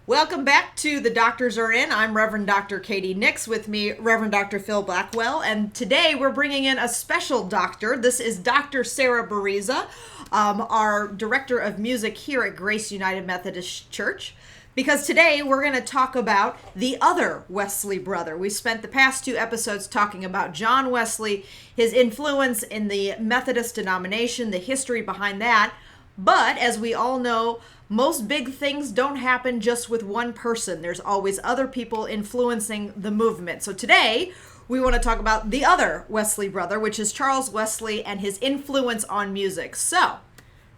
Welcome back to The Doctors Are In. I'm Reverend Dr. Katie Nix, with me, Reverend Dr. Phil Blackwell, and today we're bringing in a special doctor. This is Dr. Sarah Bereza, our Director of Music here at Grace United Methodist Church, because today we're going to talk about the other Wesley brother. We spent the past two episodes talking about John Wesley, his influence in the Methodist denomination, the history behind that, but as we all know, most big things don't happen just with one person. There's always other people influencing the movement. So today, we want to talk about the other Wesley brother, which is Charles Wesley and his influence on music. So,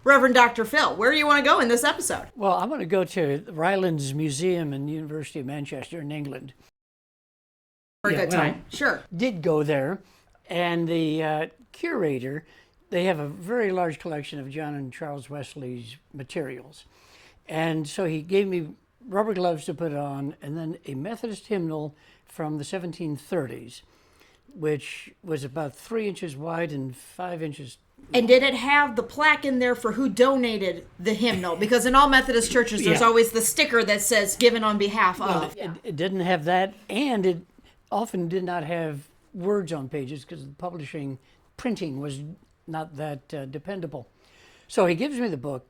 Reverend Dr. Phil, where do you want to go in this episode? Well, I'm going to go to Rylands Museum in the University of Manchester in England. For a good time. Sure. Did go there, and the curator, they have a very large collection of John and Charles Wesley's materials. And so he gave me rubber gloves to put on, and then a Methodist hymnal from the 1730s, which was about 3 inches wide and 5 inches. And did it have the plaque in there for who donated the hymnal? Because in all Methodist churches, there's always the sticker that says given on behalf of. It didn't have that, and it often did not have words on pages because the printing was not that dependable. So he gives me the book.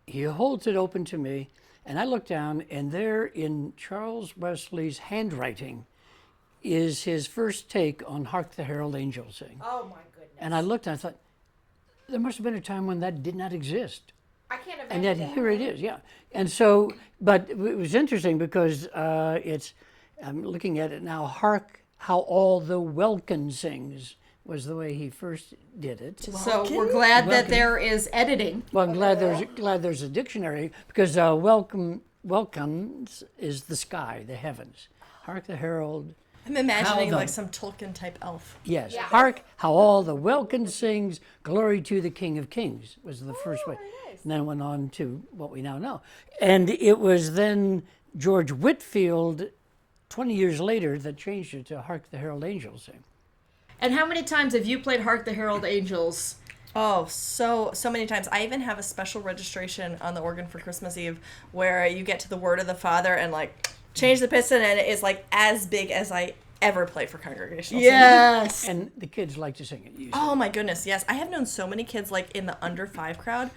He holds it open to me, and I look down, and there in Charles Wesley's handwriting is his first take on Hark the Herald Angels Sing. Oh, my goodness. And I looked and I thought, there must have been a time when that did not exist. I can't imagine. And yet here it is, yeah. And so, but it was interesting because I'm looking at it now, Hark How All the Welkin Sings was the way he first did it. So we're glad that there is editing. Well, I'm glad there's a dictionary, because welcomes is the sky, the heavens. Hark the herald. I'm imagining like some Tolkien type elf. Yes. Yeah. Hark how all the welkin sings, glory to the King of Kings was the first way. Nice. And then it went on to what we now know. And it was then George Whitefield, 20 years later, that changed it to Hark the Herald Angels Sing. And how many times have you played Hark the Herald Angels? Oh, so many times. I even have a special registration on the organ for Christmas Eve where you get to the Word of the Father and like change the piston, and it is like as big as I ever play for congregational singing. Yes. And the kids like to sing it usually. Oh my goodness, yes. I have known so many kids like in the under 5 crowd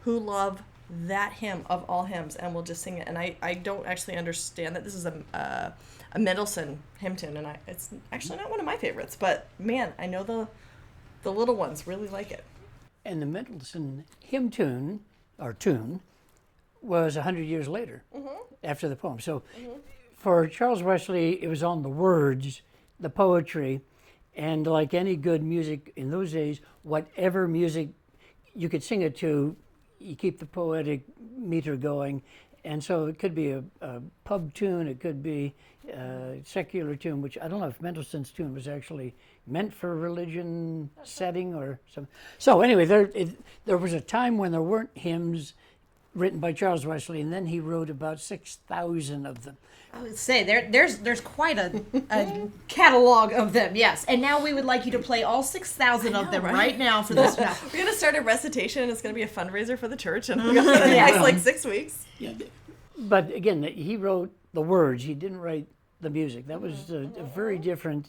who love that hymn of all hymns and will just sing it. And I don't actually understand that this is a Mendelssohn hymn tune, and it's actually not one of my favorites, but man, I know the little ones really like it. And the Mendelssohn hymn tune was 100 years later, after the poem. So for Charles Wesley, it was on the words, the poetry, and like any good music in those days, whatever music you could sing it to, you keep the poetic meter going. And so it could be a pub tune, it could be a secular tune, which I don't know if Mendelssohn's tune was actually meant for a religion setting or something. So anyway, there was a time when there weren't hymns written by Charles Wesley, and then he wrote about 6,000 of them. I would say there's quite a catalog of them, yes. And now we would like you to play all 6,000 of them right now for this. We're going to start a recitation. It's going to be a fundraiser for the church, and we're going to the next like 6 weeks. Yeah. But again, he wrote the words. He didn't write the music. That was a very different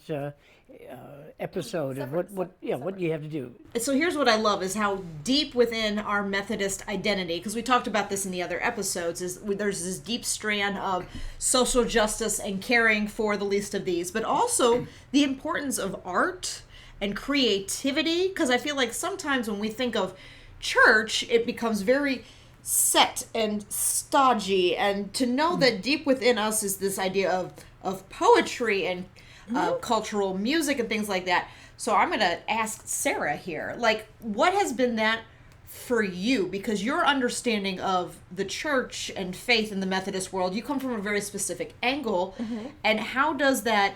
episode of what you have to do. So here's what I love is how deep within our Methodist identity, because we talked about this in the other episodes, is there's this deep strand of social justice and caring for the least of these, but also the importance of art and creativity, because I feel like sometimes when we think of church, it becomes very set and stodgy, and to know that deep within us is this idea of poetry and cultural music and things like that. So I'm going to ask Sarah here, like, what has been that for you? Because your understanding of the church and faith in the Methodist world, you come from a very specific angle, and how does that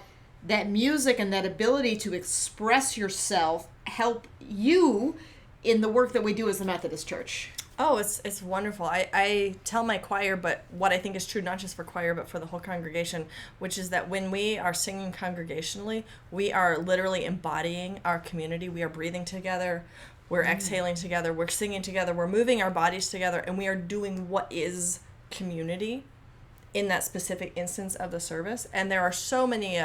music and that ability to express yourself help you in the work that we do as the Methodist Church? Oh, it's wonderful. I tell my choir, but what I think is true not just for choir, but for the whole congregation, which is that when we are singing congregationally, we are literally embodying our community. We are breathing together. We're exhaling together. We're singing together. We're moving our bodies together, and we are doing what is community. in that specific instance of the service. And there are so many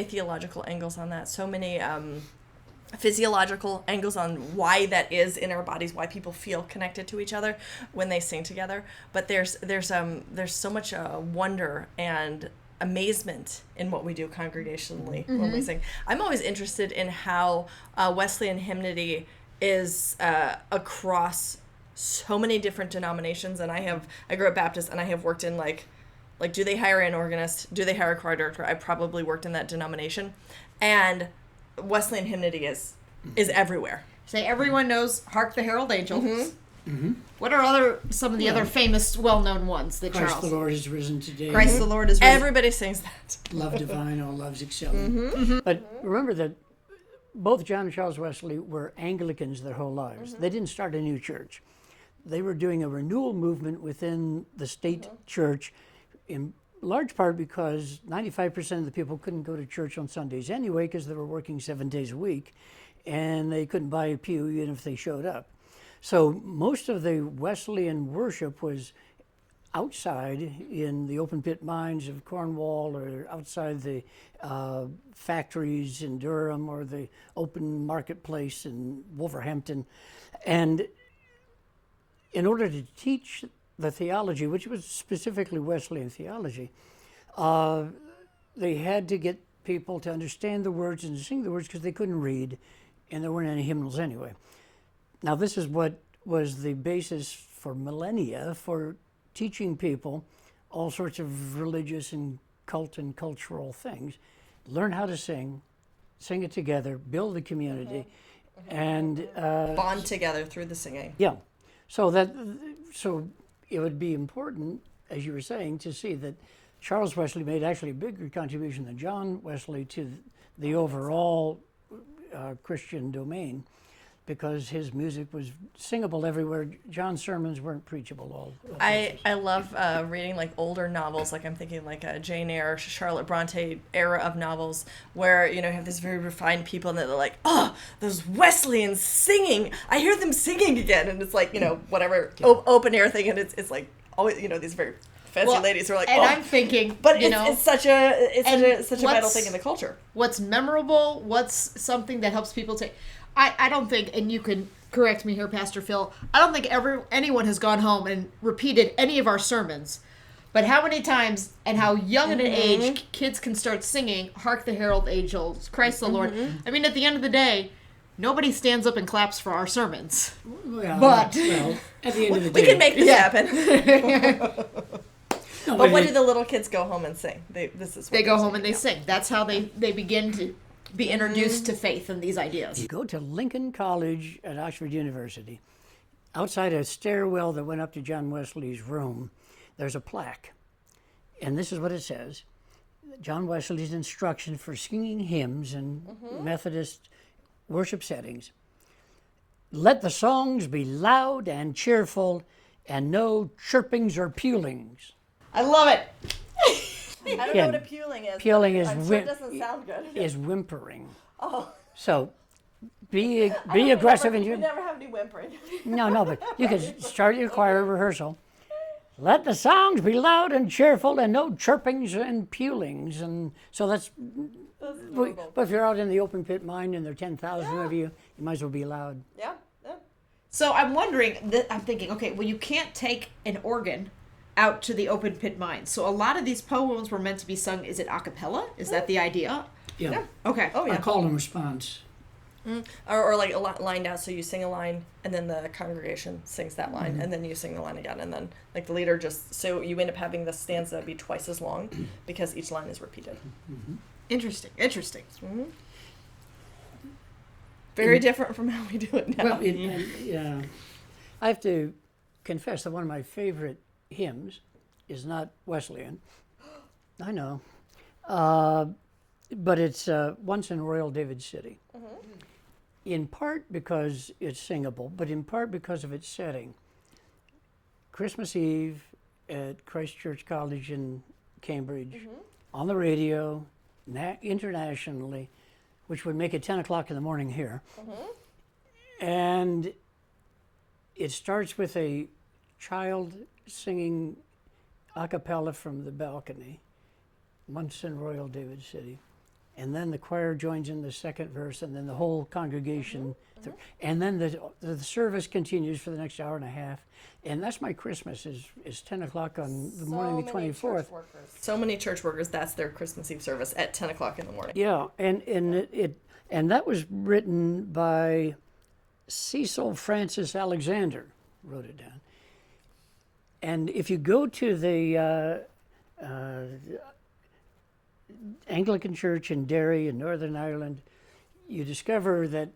theological angles on that, so many physiological angles on why that is in our bodies, why people feel connected to each other when they sing together. But there's so much wonder and amazement in what we do congregationally when we sing. I'm always interested in how Wesleyan hymnody is across so many different denominations. And I grew up Baptist, and I have worked in like do they hire an organist? Do they hire a choir director? I probably worked in that denomination, and Wesleyan hymnody is everywhere. Say everyone knows "Hark the Herald Angels." What are some of the other famous, well-known ones that Christ Charles? the Lord is risen today. Christ the Lord is risen. Everybody sings that. Love divine, all loves excelling. But remember that both John and Charles Wesley were Anglicans their whole lives. They didn't start a new church. They were doing a renewal movement within the state church, in large part because 95% of the people couldn't go to church on Sundays anyway because they were working 7 days a week, and they couldn't buy a pew even if they showed up. So most of the Wesleyan worship was outside in the open pit mines of Cornwall, or outside the factories in Durham, or the open marketplace in Wolverhampton. And in order to teach the theology, which was specifically Wesleyan theology, they had to get people to understand the words and to sing the words because they couldn't read, and there weren't any hymnals anyway. Now, this is what was the basis for millennia for teaching people all sorts of religious and cult and cultural things. Learn how to sing it together, build a community, and Bond together through the singing. yeah. So it would be important, as you were saying, to see that Charles Wesley made actually a bigger contribution than John Wesley to the overall Christian domain, because his music was singable everywhere. John's sermons weren't preachable all I love reading like older novels, like I'm thinking like Jane Eyre, Charlotte Bronte era of novels, where you have these very refined people and they're like, oh, those Wesleyans singing, I hear them singing again, and it's like whatever open air thing, and it's like always these very fancy ladies who are like, and I'm thinking, but it's such a vital thing in the culture. What's memorable? What's something that helps people take? I don't think, and you can correct me here, Pastor Phil, I don't think anyone has gone home and repeated any of our sermons. But how many times and how young at an age kids can start singing "Hark the Herald Angels," "Christ the Lord." I mean, at the end of the day, nobody stands up and claps for our sermons. Well, at the end of the day, we can make this happen. No, but what do the little kids go home and sing? They go home and they sing. That's how they begin to be introduced to faith and these ideas. You go to Lincoln College at Oxford University. Outside a stairwell that went up to John Wesley's room, there's a plaque. And this is what it says: John Wesley's instruction for singing hymns in Methodist worship settings. Let the songs be loud and cheerful, and no chirpings or pewlings. I love it. I don't know what a pewling is. Pewling is I'm sure it doesn't sound good. Is whimpering. Oh. So be aggressive in your. We never have any whimpering. No, but you can start your choir rehearsal. Let the songs be loud and cheerful, and no chirpings and pewlings. And so that's but if you're out in the open pit mine and there are 10,000 of you might as well be loud. Yeah. So I'm wondering, I'm thinking, okay, well, you can't take an organ out to the open pit mine. So a lot of these poems were meant to be sung, is it a cappella? Is that the idea? Yeah. Okay. Oh, yeah. A call and response. Or like lined out, so you sing a line and then the congregation sings that line and then you sing the line again, and then like the leader so you end up having the stanza be twice as long because each line is repeated. Interesting. Very different from how we do it now. Well, yeah. I have to confess that one of my favorite hymns is not Wesleyan. I know. But it's Once in Royal David City. In part because it's singable, but in part because of its setting. Christmas Eve at Christ Church College in Cambridge, on the radio, internationally, which would make it 10 o'clock in the morning here. And it starts with a child singing a cappella from the balcony, Munson Royal David City. And then the choir joins in the second verse, and then the whole congregation. And then the service continues for the next hour and a half. And that's my Christmas, is 10 o'clock on the morning of the 24th. So many church workers, that's their Christmas Eve service at 10 o'clock in the morning. Yeah, and that was written by Cecil Francis Alexander, wrote it down. And if you go to the Anglican Church in Derry in Northern Ireland, you discover that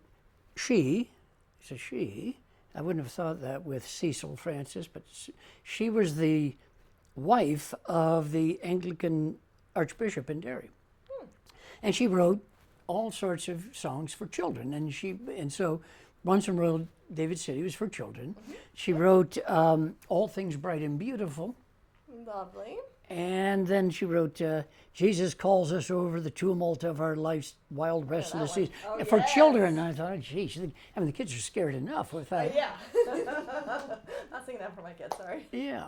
it's a she, I wouldn't have thought that with Cecil Francis, but she was the wife of the Anglican Archbishop in Derry. And she wrote all sorts of songs for children. And so Munson Royal David City was for children. She wrote All Things Bright and Beautiful. Lovely. And then she wrote Jesus Calls Us Over the Tumult of Our Life's Wild Restless Seas. For children, I thought, geez, I mean, the kids are scared enough with that. Yeah. Not singing that for my kids, sorry. Yeah.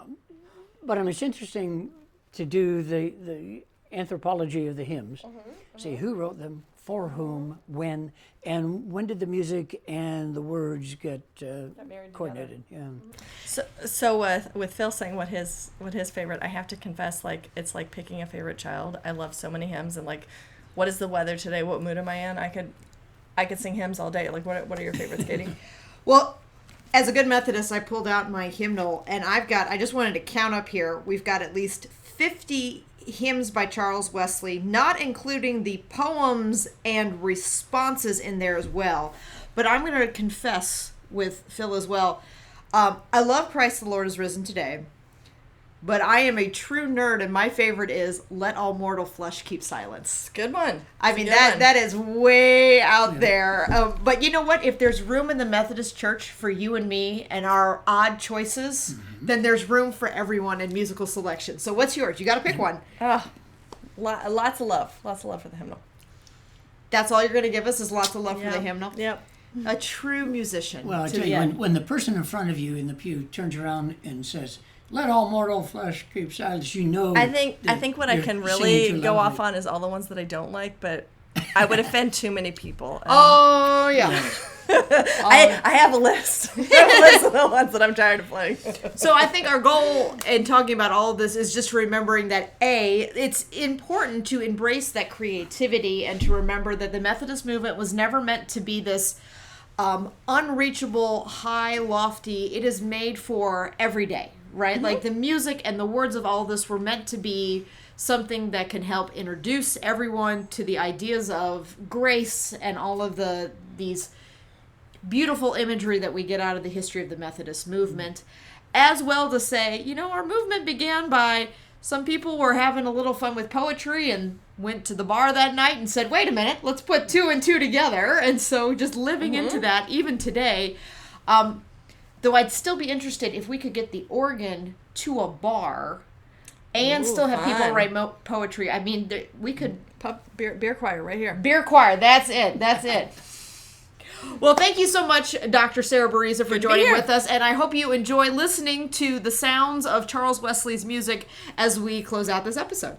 But I mean, it's interesting to do the anthropology of the hymns. See who wrote them, for whom, when, and when did the music and the words get coordinated? Yeah. So with Phil saying what his favorite, I have to confess, like it's like picking a favorite child. I love so many hymns, and like, what is the weather today? What mood am I in? I could sing hymns all day. Like, what are your favorites, Katie? Well, as a good Methodist, I pulled out my hymnal, and I just wanted to count up here. We've got at least 50 hymns by Charles Wesley, not including the poems and responses in there as well. But I'm going to confess with Phil as well. I love Christ the Lord is Risen Today, but I am a true nerd, and my favorite is Let All Mortal Flesh Keep Silence. Good one. I mean, that is way out there. But you know what? If there's room in the Methodist Church for you and me and our odd choices, then there's room for everyone in musical selection. So what's yours? You got to pick one. Lots of love. Lots of love for the hymnal. That's all you're going to give us is lots of love for the hymnal? Yep. A true musician. Well, I tell you, when the person in front of you in the pew turns around and says, "Let all mortal flesh keep silence," you know. I think what I can really go off on is all the ones that I don't like, but I would offend too many people. Oh yeah. I have a list. I have a list of the ones that I'm tired of playing. So I think our goal in talking about all of this is just remembering that it's important to embrace that creativity and to remember that the Methodist movement was never meant to be this unreachable, high, lofty. It is made for every day, right? Like the music and the words of all this were meant to be something that can help introduce everyone to the ideas of grace and all of these beautiful imagery that we get out of the history of the Methodist movement, as well to say, our movement began by some people were having a little fun with poetry and went to the bar that night and said, wait a minute, let's put 2 and 2 together. And so just living into that even today, though I'd still be interested if we could get the organ to a bar and still have people write poetry. I mean, we could... Beer choir right here. Beer choir, that's it. Well, thank you so much, Dr. Sarah Bereza, for joining with us, and I hope you enjoy listening to the sounds of Charles Wesley's music as we close out this episode.